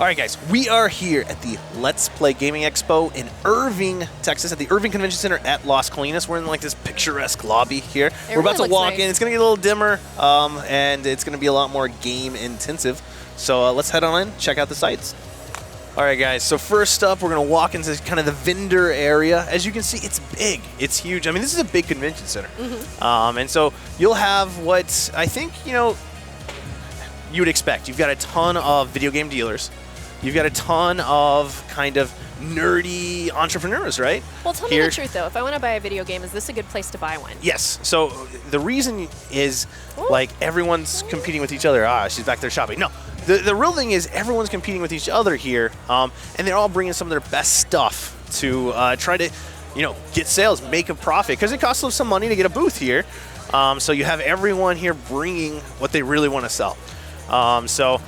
All right, guys, we are here at the Let's Play Gaming Expo in Irving, Texas, at the Irving Convention Center at Las Colinas. We're in like this picturesque lobby here. We're about to walk in. It's going to get a little dimmer, and it's going to be a lot more game intensive. So let's head on in, check out the sites. All right, guys, so first up, we're going to walk into kind of the vendor area. As you can see, it's big. It's huge. I mean, this is a big convention center. And so you'll have what I think, you would expect. You've got a ton of video game dealers. You've got a ton of kind of nerdy entrepreneurs, right? Well, tell me the truth, though. If I want to buy a video game, is this a good place to buy one? Yes. So the reason is, like, everyone's competing with each other. Ah, she's back there shopping. No, the real thing is everyone's competing with each other here, and they're all bringing some of their best stuff to try to, get sales, make a profit, because it costs them some money to get a booth here. So you have everyone here bringing what they really want to sell. So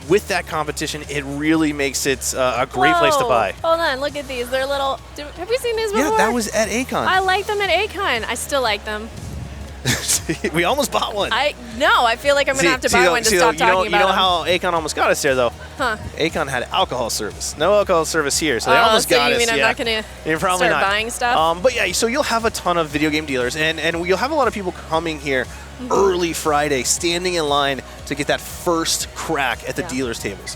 with that competition, it really makes it a great place to buy. Hold on, look at these. They're little. Have you seen these before? Yeah, that was at A-Kon. I like them at A-Kon. I still like them. We almost bought one. I feel like I'm going to have to buy one to stop talking about them. You know how A-Kon almost got us there, though? Huh. A-Kon had alcohol service. No alcohol service here, so they almost got us. So you mean I'm not going to start buying stuff? But yeah, so you'll have a ton of video game dealers, and you'll have a lot of people coming here early Friday, standing in line to get that first crack at the dealers' tables.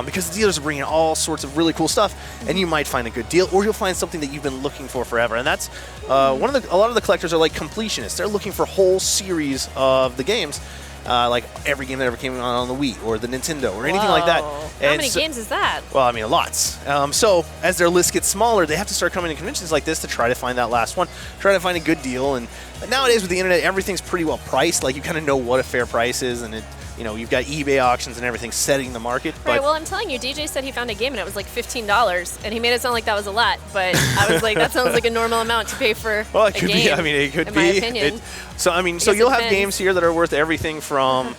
Because the dealers are bringing all sorts of really cool stuff, and you might find a good deal, or you'll find something that you've been looking for forever. And that's a lot of the collectors are like completionists. They're looking for whole series of the games, like every game that ever came on the Wii or the Nintendo or anything like that. And how many games is that? Well, I mean, lots. So as their list gets smaller, they have to start coming to conventions like this to try to find that last one, try to find a good deal. And nowadays with the internet, everything's pretty well priced. Like, you kind of know what a fair price is, and you've got eBay auctions and everything setting the market. Right, well, I'm telling you, DJ said he found a game and it was like $15, and he made it sound like that was a lot, but I was like, that sounds like a normal amount to pay for a game. Be. I mean, it could in be. My opinion. So you'll have games here that are worth everything from,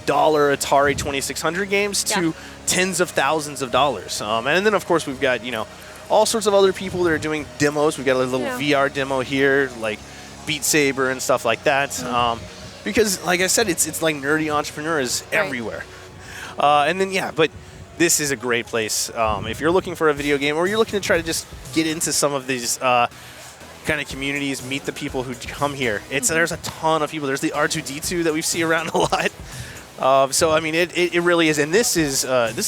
dollar Atari 2600 games to tens of thousands of dollars. And then, of course, we've got, all sorts of other people that are doing demos. We've got a little VR demo here, like Beat Saber and stuff like that. Because, like I said, it's like nerdy entrepreneurs everywhere. And then, but this is a great place. If you're looking for a video game, or you're looking to try to just get into some of these kind of communities, meet the people who come here. There's a ton of people. There's the R2-D2 that we see around a lot. So, I mean, it really is. And this is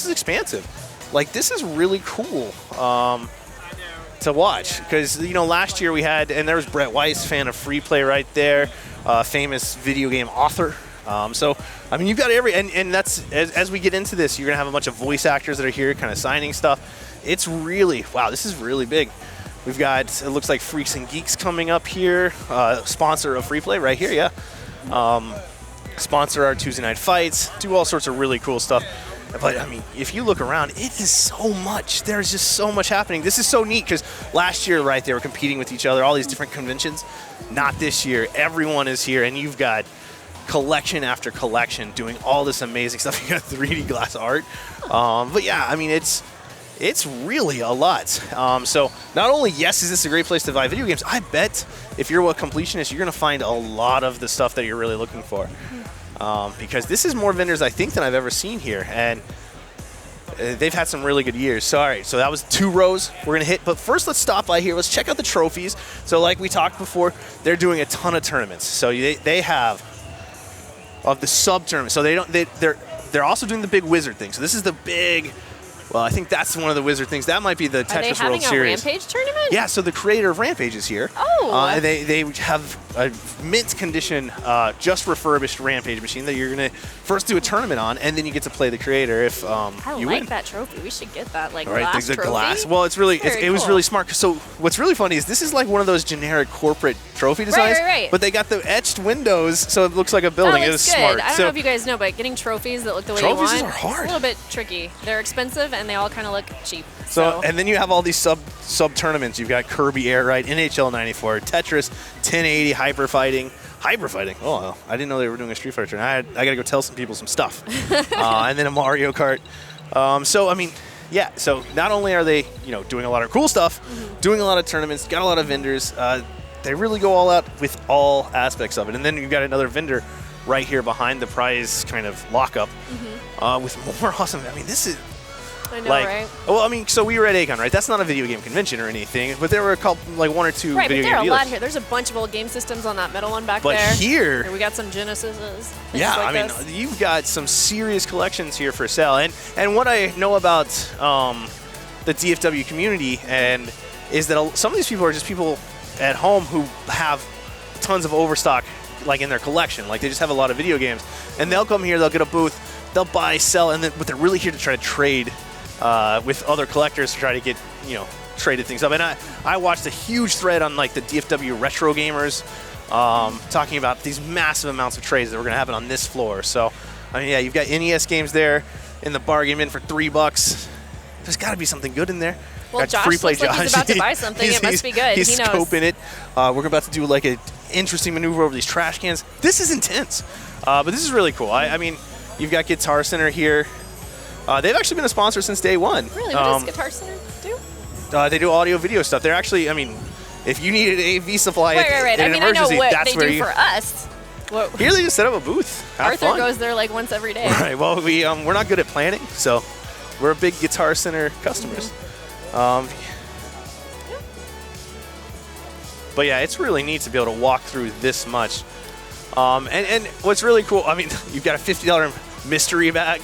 expansive. Like, this is really cool to watch. Because, last year we had, and there was Brett Weiss, fan of free play right there. Famous video game author. So, I mean, you've got and that's, as we get into this, you're going to have a bunch of voice actors that are here kind of signing stuff. It's really, wow, this is really big. We've got, it looks like Freaks and Geeks coming up here, sponsor of free play right here, sponsor our Tuesday Night Fights, do all sorts of really cool stuff. But, I mean, if you look around, it is so much. There's just so much happening. This is so neat because last year, right, they were competing with each other, all these different conventions. Not this year. Everyone is here, and you've got collection after collection doing all this amazing stuff. You got 3D glass art. But, yeah, I mean, it's really a lot. So not only, yes, is this a great place to buy video games, I bet if you're a completionist, you're going to find a lot of the stuff that you're really looking for. Because this is more vendors, I think, than I've ever seen here. And they've had some really good years. So, all right, so that was 2 rows we're going to hit. But first, let's stop by here. Let's check out the trophies. So like we talked before, they're doing a ton of tournaments. So they have of the sub-tournaments. So they're also doing the big Wizard thing. So this is the big... Well, I think that's one of the Wizard things. That might be the Tetris World Series. Are they having a Rampage tournament? Yeah, so the creator of Rampage is here. Oh. They have a mint condition, just refurbished Rampage machine that you're going to first do a tournament on, and then you get to play the creator if you win. I like that trophy. We should get that, like, right, glass the trophy. Glass. Well, it was really smart. So what's really funny is this is like one of those generic corporate trophy designs, right. But they got the etched windows, so it looks like a building. That it looks is good. smart. I don't know if you guys know, but getting trophies that look the way you want, trophies are hard. It's a little bit tricky. They're expensive, and they all kind of look cheap. So, and then you have all these sub tournaments. You've got Kirby Air Ride, NHL 94, Tetris, 1080, Hyper Fighting. Oh, I didn't know they were doing a Street Fighter tournament. I got to go tell some people some stuff. And then a Mario Kart. So, I mean, yeah. So not only are they, doing a lot of cool stuff, doing a lot of tournaments, got a lot of vendors. They really go all out with all aspects of it. And then you've got another vendor right here behind the prize kind of lockup with more awesome. I mean, this is I know, like, right? well, I mean, so we were at Acon, right? That's not a video game convention or anything, but there were a couple, like 1 or 2 Right, video but there are game a lot dealers. here. There's a bunch of old game systems on that middle one back But there. here, We got some Genesises. yeah, like I mean, this. you've got some serious collections here for sale. And what I know about the DFW community and is that some of these people are just people at home who have tons of overstock, like in their collection. Like they just have a lot of video games, and they'll come here, they'll get a booth, they'll buy, sell, and then but they're really here to try to trade with other collectors to try to get traded things up. And I watched a huge thread on like the DFW retro gamers talking about these massive amounts of trades that were going to happen on this floor. So I mean, yeah, you've got NES games there in the bargain bin for $3. There's got to be something good in there. Well, Got Josh free play looks like he's about to buy something. It must be good. He's He knows. scoping it. We're about to do like an interesting maneuver over these trash cans. This is intense, but this is really cool. I mean, you've got Guitar Center here. They've actually been a sponsor since day one. Really? What does Guitar Center do? They do audio video stuff. They're actually, I mean, if you needed a AV supply Right. in I an mean, I know emergency, what that's they where do you. for us. What, Here they just set up a booth. Have Arthur fun. goes there like once every day. Right. Well, we're not good at planning, so we're big Guitar Center customers. But yeah, it's really neat to be able to walk through this much. And what's really cool, I mean, you've got a $50 mystery bag.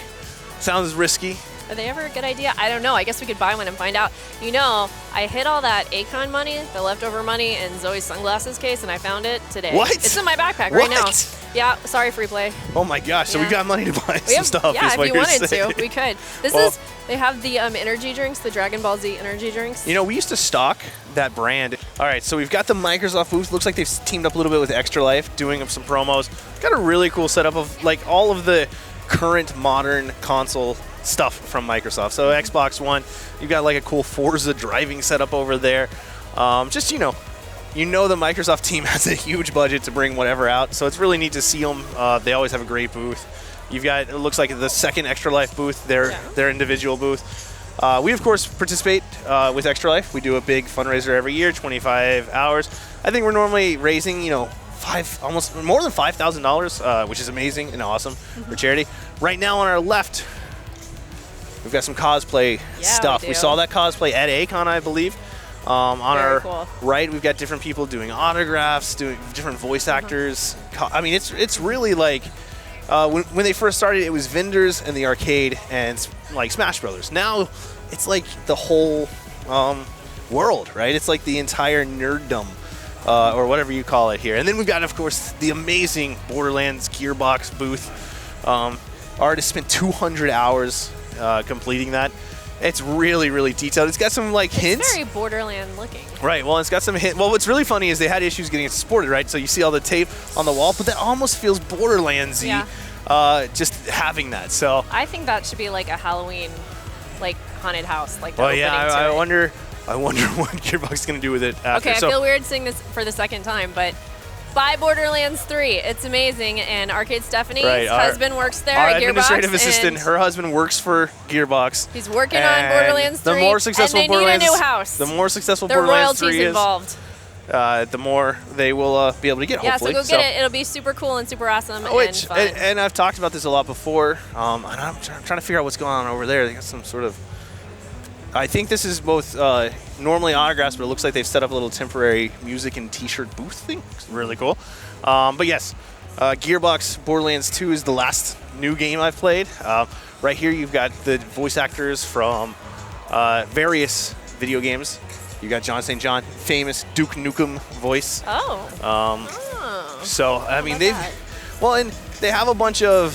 Sounds risky. Are they ever a good idea? I don't know. I guess we could buy one and find out. I hid all that Acon money, the leftover money, in Zoe's sunglasses case, and I found it today. What? It's in my backpack right now. What? Yeah, sorry, free play. Oh my gosh! So Yeah. we've got money to buy We some have, stuff. yeah, is if what you you're wanted saying. to, we could. They have the energy drinks, the Dragon Ball Z energy drinks. We used to stock that brand. All right, so we've got the Microsoft booth. Looks like they've teamed up a little bit with Extra Life, doing some promos. Got a really cool setup of like all of the current modern console stuff from Microsoft. So Xbox One, you've got like a cool Forza driving setup over there. The Microsoft team has a huge budget to bring whatever out, so it's really neat to see them. They always have a great booth. You've got, it looks like the second Extra Life booth, their individual booth. We, of course, participate with Extra Life. We do a big fundraiser every year, 25 hours. I think we're normally raising, almost more than $5,000, which is amazing and awesome for charity. Right now on our left, we've got some cosplay stuff. We saw that cosplay at Acon, I believe. On Very our cool. right, we've got different people doing autographs, doing different voice actors. I mean, it's really like when they first started, it was vendors and the arcade and like Smash Brothers. Now it's like the whole world, right? It's like the entire nerddom or whatever you call it here. And then we've got, of course, the amazing Borderlands Gearbox booth. Artists spent 200 hours completing that. It's really, really detailed. It's got some hints. It's very Borderland looking. Right. Well, it's got some hints. Well, what's really funny is they had issues getting it supported, right? So you see all the tape on the wall, but that almost feels Borderlands-y, just having that. So I think that should be like a Halloween, haunted house, the well, opening yeah. to I it. wonder what Gearbox is going to do with it after. Okay, So, I feel weird saying this for the second time, but buy Borderlands 3. It's amazing. And Arcade Stephanie's Right, husband works there our at Gearbox. administrative assistant, and her husband works for Gearbox. he's working on And Borderlands 3. The more successful and they Borderlands, need a new house. the more successful There are Borderlands 3 royalties is, involved. the more they will be able to get. Yeah, hopefully. so go get it. It'll be super cool and super awesome and fun. And I've talked about this a lot before, and I'm trying to figure out what's going on over there. They got some sort of, I think this is both normally autographs, but it looks like they've set up a little temporary music and t-shirt booth thing. It's really cool. But yes, Gearbox Borderlands 2 is the last new game I've played. Right here you've got the voice actors from various video games. You got John St. John, famous Duke Nukem voice. Oh. So, I mean, that? and they have a bunch of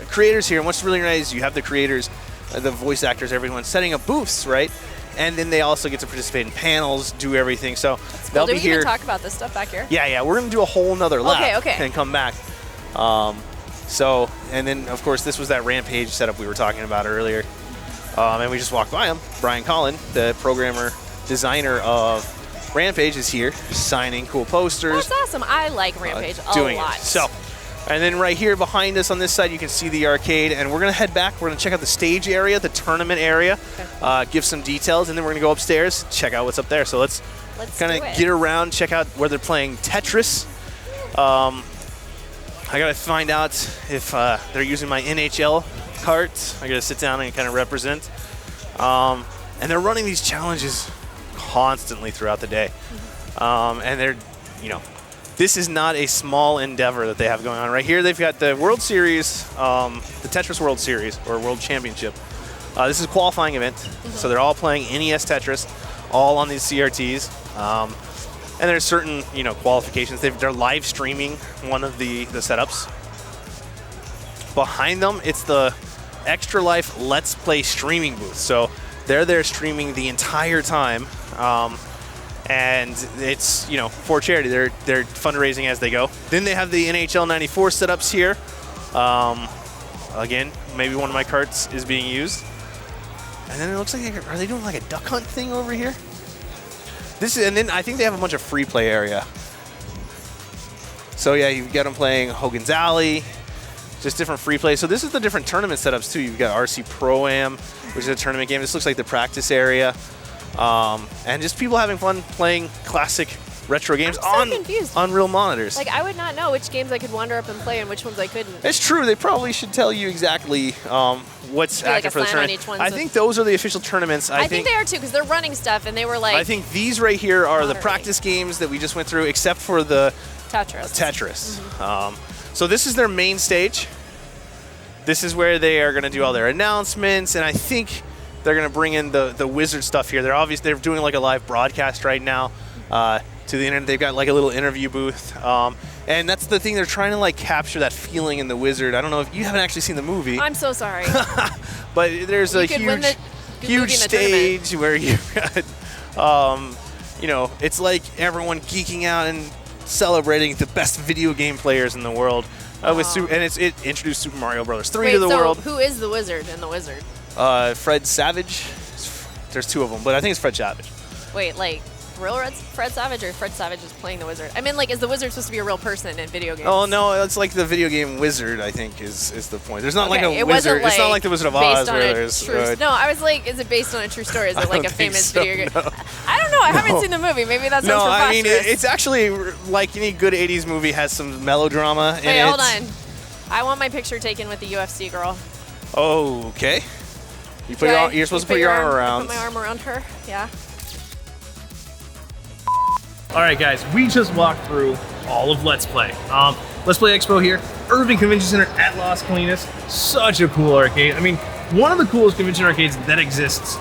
creators here. And what's really nice is you have the creators, the voice actors, everyone setting up booths, right? And then they also get to participate in panels, do everything. So they'll Did be we here. even talk about this stuff back here? Yeah, we're gonna do a whole nother lap Okay. and come back. And then of course this was that Rampage setup we were talking about earlier. And we just walked by him. Brian Collin, the programmer, designer of Rampage, is here signing cool posters. That's awesome. I like Rampage doing a lot. it. So, and then right here behind us on this side, you can see the arcade, and we're gonna head back. We're gonna check out the stage area, the tournament area, give some details, and then we're gonna go upstairs, check out what's up there. So let's kind do of it. get around, check out where they're playing Tetris. I gotta find out if they're using my NHL carts. I gotta sit down and kind of represent. And they're running these challenges constantly throughout the day. And they're, this is not a small endeavor that they have going on. Right here, they've got the World Series, the Tetris World Series, or World Championship. This is a qualifying event, so they're all playing NES Tetris, all on these CRTs. And there's certain, qualifications. They're live streaming one of the setups. Behind them, it's the Extra Life Let's Play streaming booth. So they're there streaming the entire time. And it's, for charity. They're fundraising as they go. Then they have the NHL 94 setups here. Again, maybe one of my carts is being used. And then it looks like, are they doing like a duck hunt thing over here? And then I think they have a bunch of free play area. So yeah, you've got them playing Hogan's Alley, just different free play. So this is the different tournament setups too. You've got RC Pro-Am, which is a tournament game. This looks like the practice area. And just people having fun playing classic retro games on real monitors. Like, I would not know which games I could wander up and play and which ones I couldn't. It's true. They probably should tell you exactly what's active for the tournament. I think those are the official tournaments. I think they are too, because they're running stuff, and they were like... I think these right here are the practice games that we just went through, except for the Tetris. So this is their main stage. This is where they are going to do all their announcements, and I think they're going to bring in the Wizard stuff here. They're doing like a live broadcast right now to the internet. They've got like a little interview booth. And that's the thing, they're trying to like capture that feeling in the Wizard. I don't know if you haven't actually seen the movie. I'm so sorry. But there's a huge stage where you've got, it's like everyone geeking out and celebrating the best video game players in the world. And it introduced Super Mario Bros. 3 to the world. Who is the Wizard in the Wizard? Fred Savage. There's 2 of them, but I think it's Fred Savage. Wait, like real Fred Savage, or Fred Savage is playing the Wizard? I mean, like, is the Wizard supposed to be a real person in video games? Oh no, it's like the video game Wizard. I think is the point. There's not like a wizard. It's not like the Wizard of Oz where there's. No, I was like, is it based on a true story? Is it like a famous video game? No. I don't know. I haven't seen the movie. Maybe that's no. I mean, it's actually like any good '80s movie has some melodrama in it. Wait, hold on. I want my picture taken with the UFC girl. Okay. You're supposed to put your arm around. Put my arm around her. Yeah. All right, guys, we just walked through all of Let's Play. Let's Play Expo here, Irving Convention Center at Las Colinas. Such a cool arcade. I mean, one of the coolest convention arcades that exists.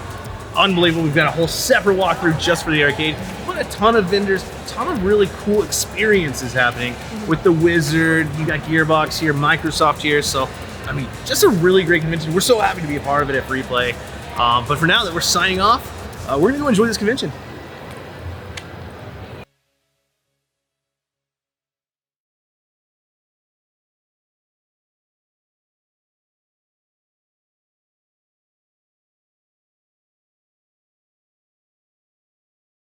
Unbelievable. We've got a whole separate walkthrough just for the arcade, but a ton of vendors, a ton of really cool experiences happening with the Wizard. You got Gearbox here, Microsoft here. So, I mean, just a really great convention. We're so happy to be a part of it at Free Play. But for now that we're signing off, we're going to go enjoy this convention.